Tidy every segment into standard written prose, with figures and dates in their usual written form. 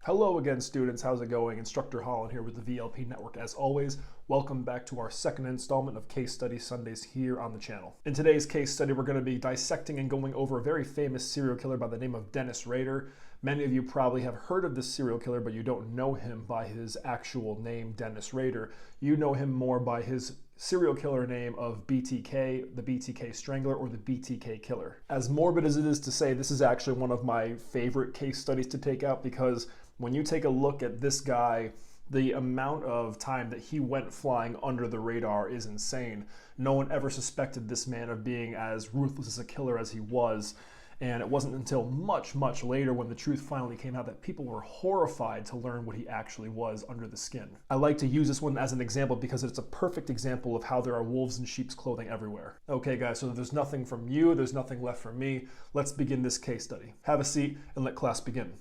Hello again, students. How's it going? Instructor Holland here with the VLP Network. As always, welcome back to our second installment of Case Study Sundays here on the channel. In today's case study, we're going to be dissecting and going over a very famous serial killer by the name of Dennis Rader. Many of you probably have heard of this serial killer, but you don't know him by his actual name, Dennis Rader. You know him more by his serial killer name of BTK, the BTK Strangler, or the BTK Killer. As morbid as it is to say, this is actually one of my favorite case studies to take out because when you take a look at this guy, the amount of time that he went flying under the radar is insane. No one ever suspected this man of being as ruthless as a killer as he was. And it wasn't until much, much later when the truth finally came out that people were horrified to learn what he actually was under the skin. I like to use this one as an example because it's a perfect example of how there are wolves in sheep's clothing everywhere. Okay guys, so there's nothing from you, there's nothing left from me. Let's begin this case study. Have a seat and let class begin.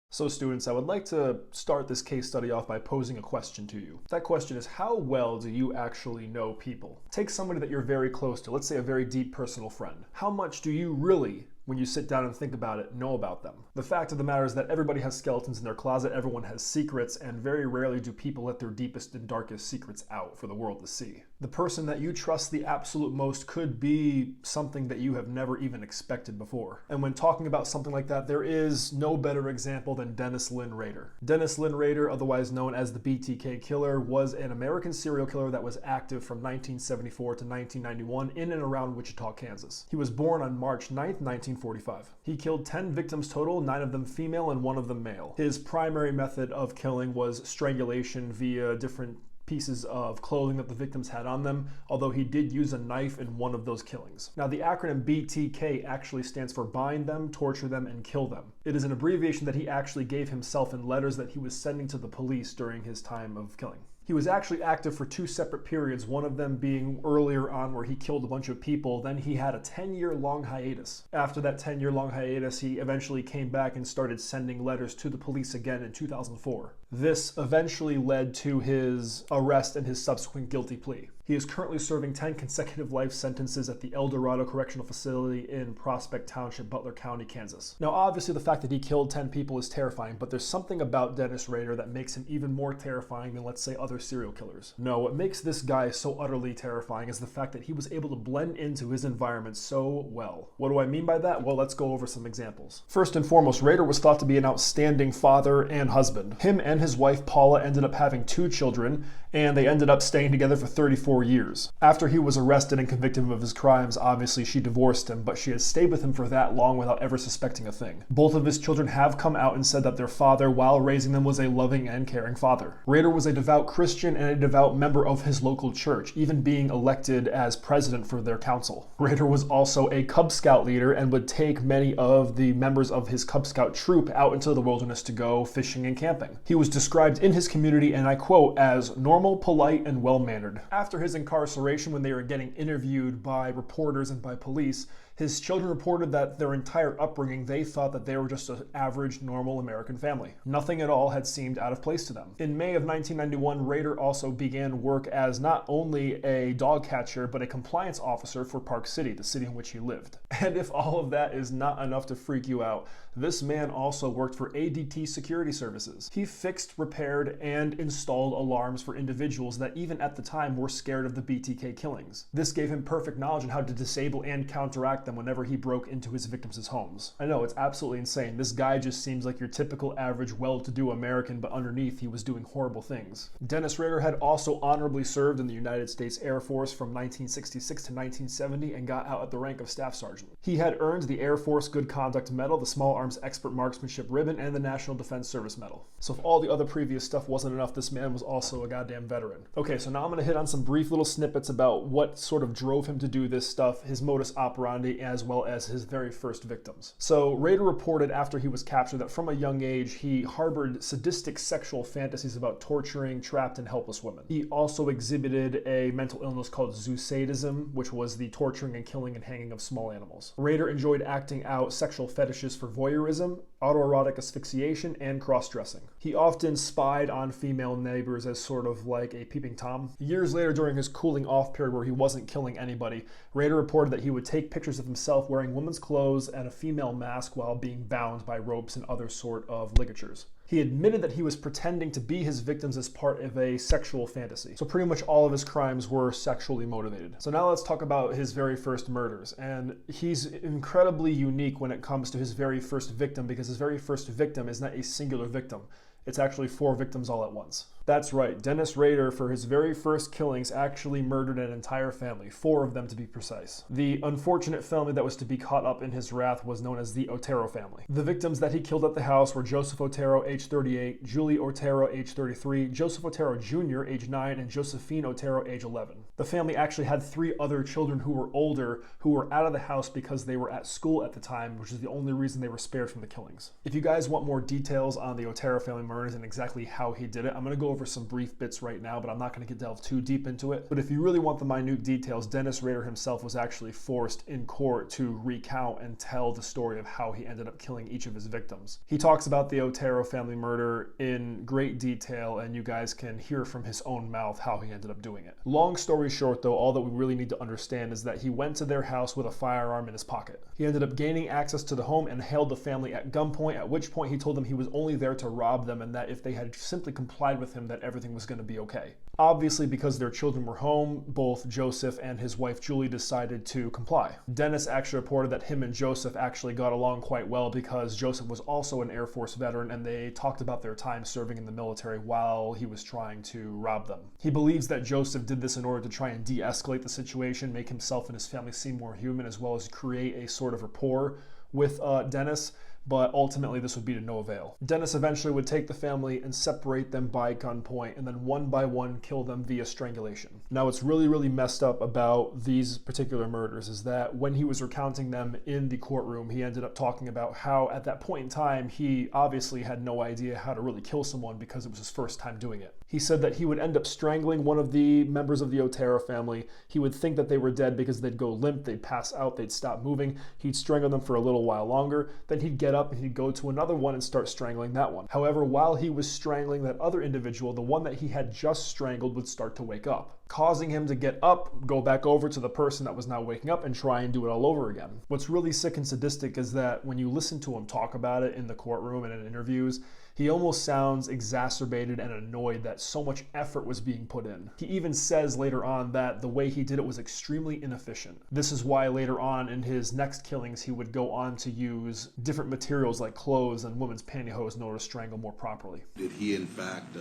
So students, I would like to start this case study off by posing a question to you. That question is, how well do you actually know people? Take somebody that you're very close to, let's say a very deep personal friend. How much do you really, when you sit down and think about it, know about them? The fact of the matter is that everybody has skeletons in their closet, everyone has secrets, and very rarely do people let their deepest and darkest secrets out for the world to see. The person that you trust the absolute most could be something that you have never even expected before. And when talking about something like that, there is no better example than Dennis Lynn Rader. Dennis Lynn Rader, otherwise known as the BTK Killer, was an American serial killer that was active from 1974 to 1991 in and around Wichita, Kansas. He was born on March 9th, 1945. He killed 10 victims total, 9 of them female and 1 of them male. His primary method of killing was strangulation via different pieces of clothing that the victims had on them, although he did use a knife in one of those killings. Now, the acronym BTK actually stands for bind them, torture them, and kill them. It is an abbreviation that he actually gave himself in letters that he was sending to the police during his time of killing. He was actually active for 2 separate periods, one of them being earlier on where he killed a bunch of people. Then he had a 10-year-long hiatus. After that 10-year-long hiatus, he eventually came back and started sending letters to the police again in 2004. This eventually led to his arrest and his subsequent guilty plea. He is currently serving 10 consecutive life sentences at the El Dorado Correctional Facility in Prospect Township, Butler County, Kansas. Now, obviously, the fact that he killed 10 people is terrifying, but there's something about Dennis Rader that makes him even more terrifying than, let's say, other serial killers. No, what makes this guy so utterly terrifying is the fact that he was able to blend into his environment so well. What do I mean by that? Well, let's go over some examples. First and foremost, Rader was thought to be an outstanding father and husband. Him and his wife, Paula, ended up having 2 children, and they ended up staying together for 34 years. After he was arrested and convicted of his crimes, obviously she divorced him, but she had stayed with him for that long without ever suspecting a thing. Both of his children have come out and said that their father, while raising them, was a loving and caring father. Rader was a devout Christian and a devout member of his local church, even being elected as president for their council. Rader was also a Cub Scout leader and would take many of the members of his Cub Scout troop out into the wilderness to go fishing and camping. He was described in his community, and I quote, as normal, polite, and well-mannered. After his incarceration, when they were getting interviewed by reporters and by police, his children reported that their entire upbringing, they thought that they were just an average, normal American family. Nothing at all had seemed out of place to them. In May of 1991, Rader also began work as not only a dog catcher, but a compliance officer for Park City, the city in which he lived. And if all of that is not enough to freak you out, this man also worked for ADT Security Services. He fixed, repaired, and installed alarms for individuals that even at the time were scared of the BTK killings. This gave him perfect knowledge on how to disable and counteract them whenever he broke into his victims' homes. I know, it's absolutely insane. This guy just seems like your typical average well-to-do American, but underneath he was doing horrible things. Dennis Rader had also honorably served in the United States Air Force from 1966 to 1970 and got out at the rank of Staff Sergeant. He had earned the Air Force Good Conduct Medal, the Small Arms Expert Marksmanship Ribbon, and the National Defense Service Medal. So if all the other previous stuff wasn't enough, this man was also a goddamn veteran. Okay, so now I'm gonna hit on some brief little snippets about what sort of drove him to do this stuff, his modus operandi, as well as his very first victims. So Rader reported after he was captured that from a young age, he harbored sadistic sexual fantasies about torturing trapped and helpless women. He also exhibited a mental illness called zoosadism, which was the torturing and killing and hanging of small animals. Rader enjoyed acting out sexual fetishes for voyeurism, autoerotic asphyxiation, and cross-dressing. He often spied on female neighbors as sort of like a peeping Tom. Years later, during his cooling off period where he wasn't killing anybody, Rader reported that he would take pictures of himself wearing women's clothes and a female mask while being bound by ropes and other sort of ligatures. He admitted that he was pretending to be his victims as part of a sexual fantasy. So pretty much all of his crimes were sexually motivated. So now let's talk about his very first murders. And he's incredibly unique when it comes to his very first victim, because his very first victim is not a singular victim. It's actually 4 victims all at once. That's right, Dennis Rader, for his very first killings, actually murdered an entire family, 4 of them to be precise. The unfortunate family that was to be caught up in his wrath was known as the Otero family. The victims that he killed at the house were Joseph Otero, age 38, Julie Otero, age 33, Joseph Otero Jr., age 9, and Josephine Otero, age 11. The family actually had 3 other children who were older, who were out of the house because they were at school at the time, which is the only reason they were spared from the killings. If you guys want more details on the Otero family murders and exactly how he did it, I'm going to go over some brief bits right now, but I'm not going to delve too deep into it. But if you really want the minute details, Dennis Rader himself was actually forced in court to recount and tell the story of how he ended up killing each of his victims. He talks about the Otero family murder in great detail, and you guys can hear from his own mouth how he ended up doing it. Long story short, though, all that we really need to understand is that he went to their house with a firearm in his pocket. He ended up gaining access to the home and held the family at gunpoint, at which point he told them he was only there to rob them and that if they had simply complied with him, that everything was going to be okay. Obviously, because their children were home, both Joseph and his wife Julie decided to comply. Dennis actually reported that him and Joseph actually got along quite well because Joseph was also an Air Force veteran and they talked about their time serving in the military while he was trying to rob them. He believes that Joseph did this in order to try and de-escalate the situation, make himself and his family seem more human, as well as create a sort of rapport with Dennis. But ultimately this would be to no avail. Dennis eventually would take the family and separate them by gunpoint and then one by one kill them via strangulation. Now what's really messed up about these particular murders is that when he was recounting them in the courtroom, he ended up talking about how at that point in time he obviously had no idea how to really kill someone because it was his first time doing it. He said that he would end up strangling one of the members of the Otero family. He would think that they were dead because they'd go limp, they'd pass out, they'd stop moving. He'd strangle them for a little while longer, then he'd get up and he'd go to another one and start strangling that one. However, while he was strangling that other individual, the one that he had just strangled would start to wake up, causing him to get up, go back over to the person that was now waking up and try and do it all over again. What's really sick and sadistic is that when you listen to him talk about it in the courtroom and in interviews, he almost sounds exacerbated and annoyed that so much effort was being put in. He even says later on that the way he did it was extremely inefficient. This is why later on in his next killings he would go on to use different materials like clothes and women's pantyhose in order to strangle more properly. Did he in fact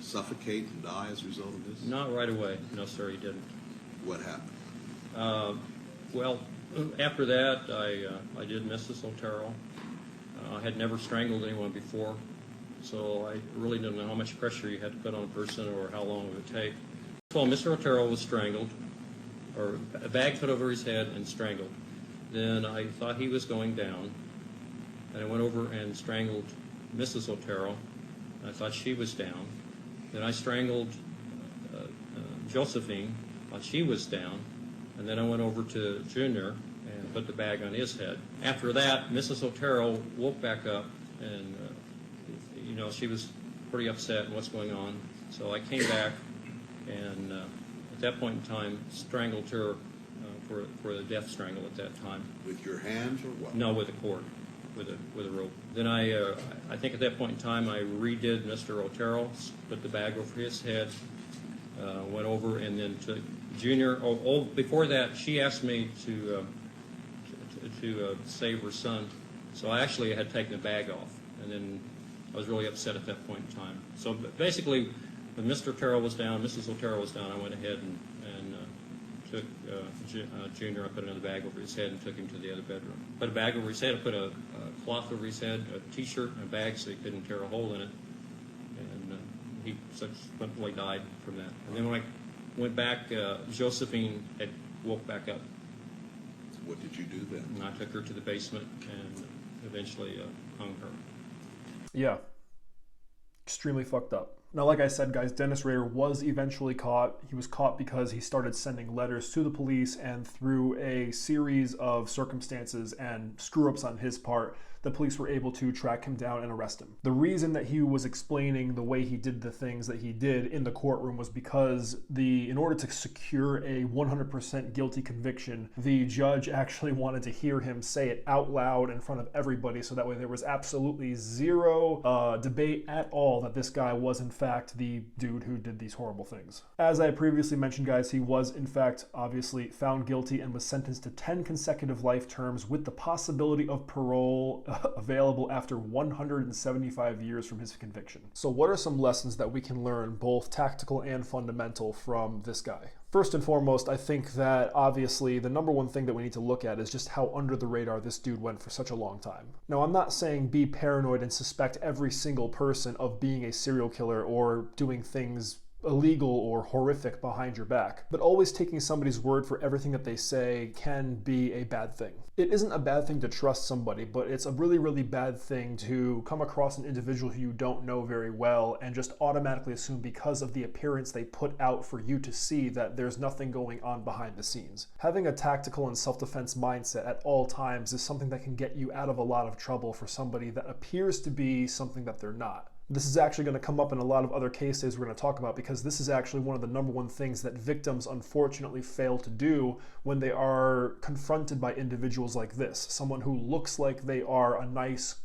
suffocate and die as a result of this? Not right away. No, sir, he didn't. What happened? Well, after that, I did Mrs. Otero. I had never strangled anyone before, so I really didn't know how much pressure you had to put on a person or how long it would take. Well, Mr. Otero was strangled, or a bag put over his head and strangled. Then I thought he was going down, and I went over and strangled Mrs. Otero. I thought she was down. Then I strangled Josephine, thought she was down, and then I went over to Junior and put the bag on his head. After that, Mrs. Otero woke back up, and she was pretty upset and what's going on. So I came back and at that point in time strangled her for the death strangle at that time. With your hands or what? No, with a cord, with a rope. Then I think at that point in time I redid Mr. Otero, put the bag over his head, went over and then took Junior. Before that, she asked me to save her son, so I actually had taken the bag off, and then I was really upset at that point in time. So basically, when Mr. Otero was down, Mrs. Otero was down, I went ahead and took Junior. I put another bag over his head and took him to the other bedroom. Put a bag over his head. I put a cloth over his head, a T-shirt, and a bag so he couldn't tear a hole in it. And he subsequently died from that. And then when I went back, Josephine had woke back up. What did you do then? And I took her to the basement and eventually hung her. Yeah. Extremely fucked up. Now, like I said, guys, Dennis Rader was eventually caught. He was caught because he started sending letters to the police, and through a series of circumstances and screw-ups on his part, the police were able to track him down and arrest him. The reason that he was explaining the way he did the things that he did in the courtroom was because in order to secure a 100% guilty conviction, the judge actually wanted to hear him say it out loud in front of everybody, so that way there was absolutely zero debate at all that this guy was in fact the dude who did these horrible things. As I previously mentioned, guys, he was in fact obviously found guilty and was sentenced to 10 consecutive life terms with the possibility of parole available after 175 years from his conviction. So what are some lessons that we can learn, both tactical and fundamental, from this guy? First and foremost, I think that obviously the number one thing that we need to look at is just how under the radar this dude went for such a long time. Now, I'm not saying be paranoid and suspect every single person of being a serial killer or doing things illegal or horrific behind your back, but always taking somebody's word for everything that they say can be a bad thing. It isn't a bad thing to trust somebody, but it's a really, really bad thing to come across an individual who you don't know very well and just automatically assume because of the appearance they put out for you to see that there's nothing going on behind the scenes. Having a tactical and self-defense mindset at all times is something that can get you out of a lot of trouble for somebody that appears to be something that they're not. This is actually going to come up in a lot of other cases we're going to talk about, because this is actually one of the number one things that victims unfortunately fail to do when they are confronted by individuals like this. Someone who looks like they are a nice,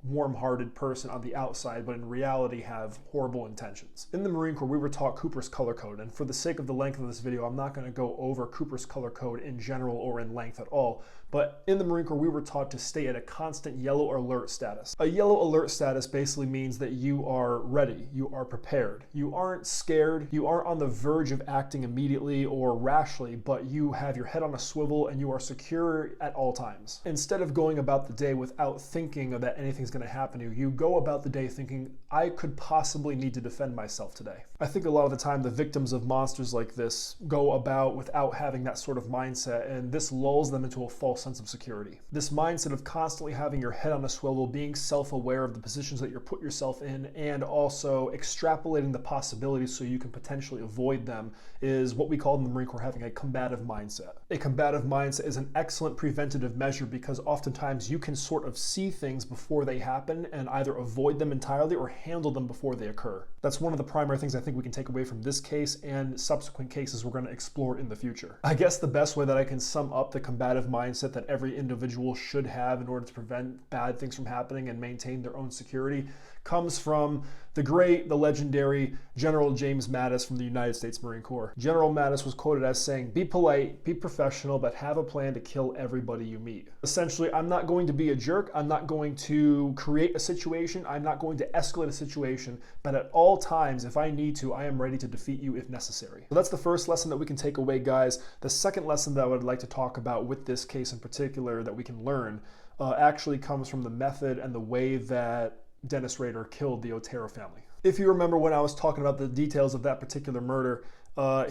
warm-hearted person on the outside, but in reality have horrible intentions. In the Marine Corps, we were taught Cooper's color code, and for the sake of the length of this video, I'm not going to go over Cooper's color code in general or in length at all, but in the Marine Corps, we were taught to stay at a constant yellow alert status. A yellow alert status basically means that you are ready, you are prepared. You aren't scared, you aren't on the verge of acting immediately or rashly, but you have your head on a swivel and you are secure at all times. Instead of going about the day without thinking that anything's going to happen to you, you go about the day thinking, I could possibly need to defend myself today. I think a lot of the time the victims of monsters like this go about without having that sort of mindset, and this lulls them into a false sense of security. This mindset of constantly having your head on a swivel, being self-aware of the positions that you're put yourself in, and also extrapolating the possibilities so you can potentially avoid them, is what we call in the Marine Corps having a combative mindset. A combative mindset is an excellent preventative measure because oftentimes you can sort of see things before they happen and either avoid them entirely or handle them before they occur. That's one of the primary things I think we can take away from this case and subsequent cases we're going to explore in the future. I guess the best way that I can sum up the combative mindset that every individual should have in order to prevent bad things from happening and maintain their own security comes from the great, the legendary General James Mattis from the United States Marine Corps. General Mattis was quoted as saying, "Be polite, be professional, but have a plan to kill everybody you meet." Essentially, I'm not going to be a jerk, I'm not going to create a situation, I'm not going to escalate a situation, but at all times, if I need to, I am ready to defeat you if necessary. So that's the first lesson that we can take away, guys. The second lesson that I would like to talk about with this case in particular that we can learn actually comes from the method and the way that Dennis Rader killed the Otero family. If you remember when I was talking about the details of that particular murder,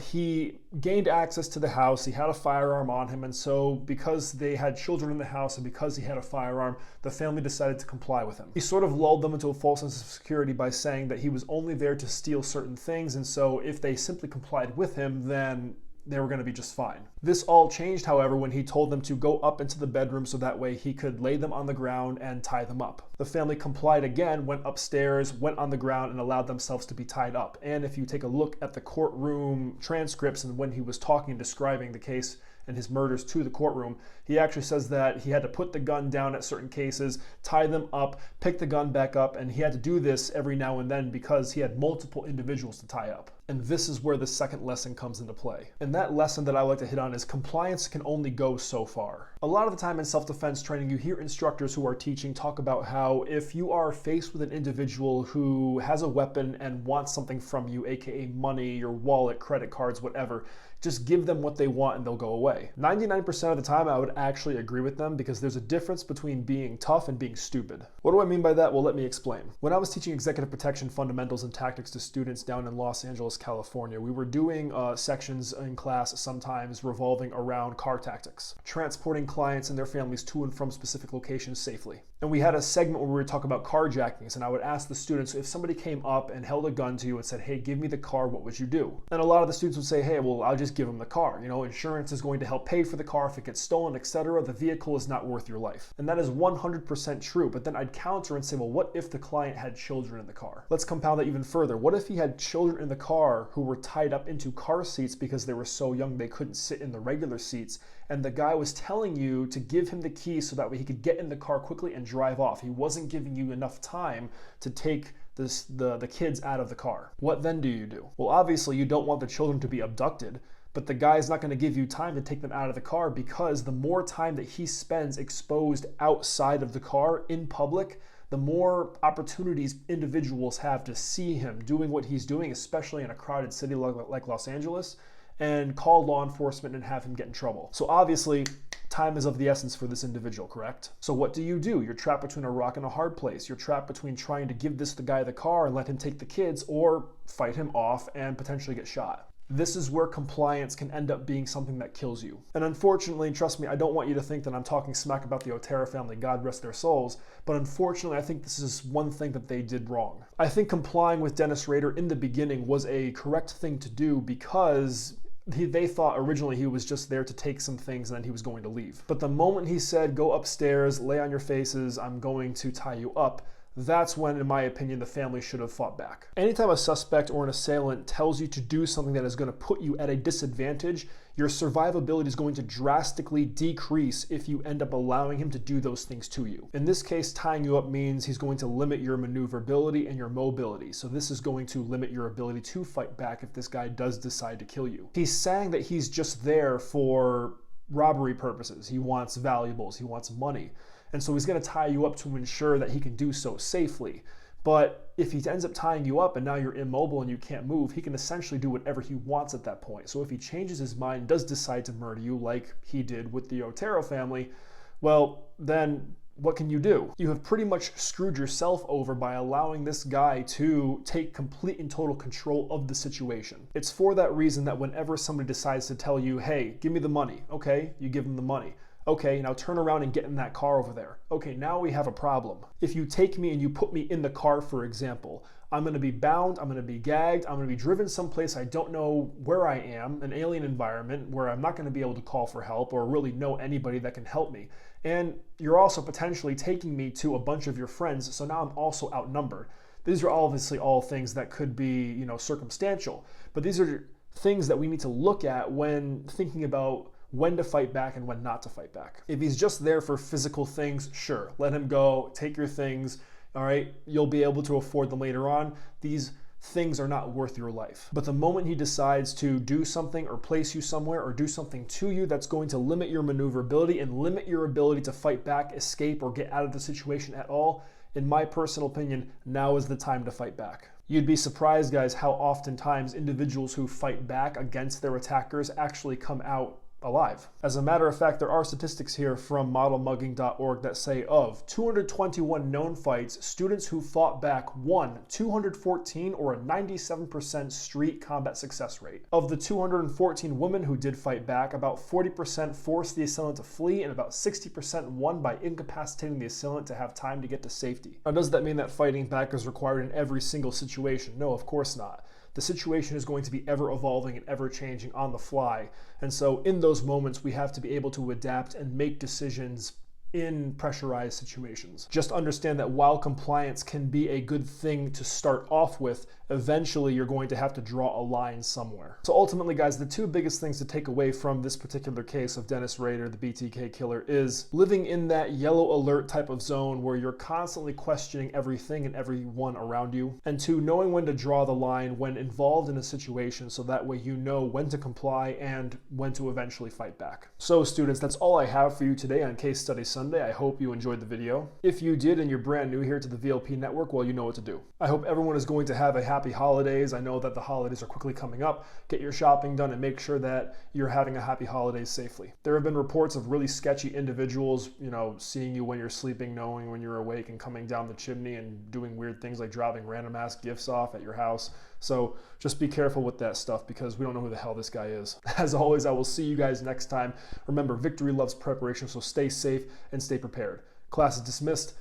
he gained access to the house, he had a firearm on him, and so because they had children in the house and because he had a firearm, the family decided to comply with him. He sort of lulled them into a false sense of security by saying that he was only there to steal certain things, and so if they simply complied with him, then they were going to be just fine. This all changed, however, when he told them to go up into the bedroom so that way he could lay them on the ground and tie them up. The family complied again, went upstairs, went on the ground, and allowed themselves to be tied up. And if you take a look at the courtroom transcripts and when he was talking and describing the case and his murders to the courtroom, he actually says that he had to put the gun down at certain cases, tie them up, pick the gun back up, and he had to do this every now and then because he had multiple individuals to tie up. And this is where the second lesson comes into play. And that lesson that I like to hit on is compliance can only go so far. A lot of the time in self-defense training, you hear instructors who are teaching talk about how if you are faced with an individual who has a weapon and wants something from you, aka money, your wallet, credit cards, whatever, just give them what they want and they'll go away. way. 99% of the time I would actually agree with them because there's a difference between being tough and being stupid. What do I mean by that? Well, let me explain. When I was teaching executive protection fundamentals and tactics to students down in Los Angeles, California, we were doing sections in class sometimes revolving around car tactics, transporting clients and their families to and from specific locations safely. And we had a segment where we would talk about carjackings, and I would ask the students, if somebody came up and held a gun to you and said, hey, give me the car, what would you do? And a lot of the students would say, hey, well, I'll just give them the car. You know, insurance is going to help pay for the car if it gets stolen, etc. The vehicle is not worth your life. And that is 100% true. But then I'd counter and say, well, what if the client had children in the car? Let's compound that even further. What if he had children in the car who were tied up into car seats because they were so young they couldn't sit in the regular seats, and the guy was telling you to give him the keys so that way he could get in the car quickly and drive off? He wasn't giving you enough time to take the kids out of the car. What then do you do? Well, obviously you don't want the children to be abducted, but the guy's not going to give you time to take them out of the car, because the more time that he spends exposed outside of the car in public, the more opportunities individuals have to see him doing what he's doing, especially in a crowded city like Los Angeles, and call law enforcement and have him get in trouble. So obviously, time is of the essence for this individual, correct? So what do? You're trapped between a rock and a hard place. You're trapped between trying to give the guy the car and let him take the kids, or fight him off and potentially get shot. This is where compliance can end up being something that kills you. And unfortunately, trust me, I don't want you to think that I'm talking smack about the Otero family, God rest their souls, but unfortunately, I think this is one thing that they did wrong. I think complying with Dennis Rader in the beginning was a correct thing to do, because they thought originally he was just there to take some things and then he was going to leave. But the moment he said, go upstairs, lay on your faces, I'm going to tie you up, that's when, in my opinion, the family should have fought back. Anytime a suspect or an assailant tells you to do something that is going to put you at a disadvantage, your survivability is going to drastically decrease if you end up allowing him to do those things to you. In this case, tying you up means he's going to limit your maneuverability and your mobility. So this is going to limit your ability to fight back if this guy does decide to kill you. He's saying that he's just there for robbery purposes. He wants valuables, he wants money. And so he's going to tie you up to ensure that he can do so safely. But if he ends up tying you up and now you're immobile and you can't move, he can essentially do whatever he wants at that point. So if he changes his mind and does decide to murder you like he did with the Otero family, well, then what can you do? You have pretty much screwed yourself over by allowing this guy to take complete and total control of the situation. It's for that reason that whenever somebody decides to tell you, hey, give me the money, okay, you give them the money. Okay, now turn around and get in that car over there. Okay, now we have a problem. If you take me and you put me in the car, for example, I'm gonna be bound, I'm gonna be gagged, I'm gonna be driven someplace I don't know where I am, an alien environment where I'm not gonna be able to call for help or really know anybody that can help me. And you're also potentially taking me to a bunch of your friends, so now I'm also outnumbered. These are obviously all things that could be, circumstantial, but these are things that we need to look at when thinking about when to fight back and when not to fight back. If he's just there for physical things, sure, let him go, take your things, all right? You'll be able to afford them later on. These things are not worth your life. But the moment he decides to do something or place you somewhere or do something to you that's going to limit your maneuverability and limit your ability to fight back, escape, or get out of the situation at all, in my personal opinion, now is the time to fight back. You'd be surprised, guys, how oftentimes individuals who fight back against their attackers actually come out alive. As a matter of fact, there are statistics here from modelmugging.org that say of 221 known fights, students who fought back won 214, or a 97% street combat success rate. Of the 214 women who did fight back, about 40% forced the assailant to flee, and about 60% won by incapacitating the assailant to have time to get to safety. Now, does that mean that fighting back is required in every single situation? No, of course not. The situation is going to be ever evolving and ever changing on the fly. And so in those moments, we have to be able to adapt and make decisions in pressurized situations. Just understand that while compliance can be a good thing to start off with, eventually you're going to have to draw a line somewhere. So ultimately, guys, the two biggest things to take away from this particular case of Dennis Rader, the BTK killer, is living in that yellow alert type of zone where you're constantly questioning everything and everyone around you. And two, knowing when to draw the line when involved in a situation, so that way you know when to comply and when to eventually fight back. So students, that's all I have for you today on Case Study Sunday. Sunday. I hope you enjoyed the video. If you did and you're brand new here to the VLP network, well, you know what to do. I hope everyone is going to have a happy holidays. I know that the holidays are quickly coming up. Get your shopping done and make sure that you're having a happy holidays safely. There have been reports of really sketchy individuals, seeing you when you're sleeping, knowing when you're awake, and coming down the chimney and doing weird things like dropping random ass gifts off at your house. So just be careful with that stuff because we don't know who the hell this guy is. As always, I will see you guys next time. Remember, victory loves preparation, so stay safe and stay prepared. Class is dismissed.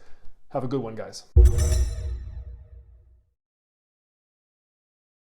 Have a good one, guys.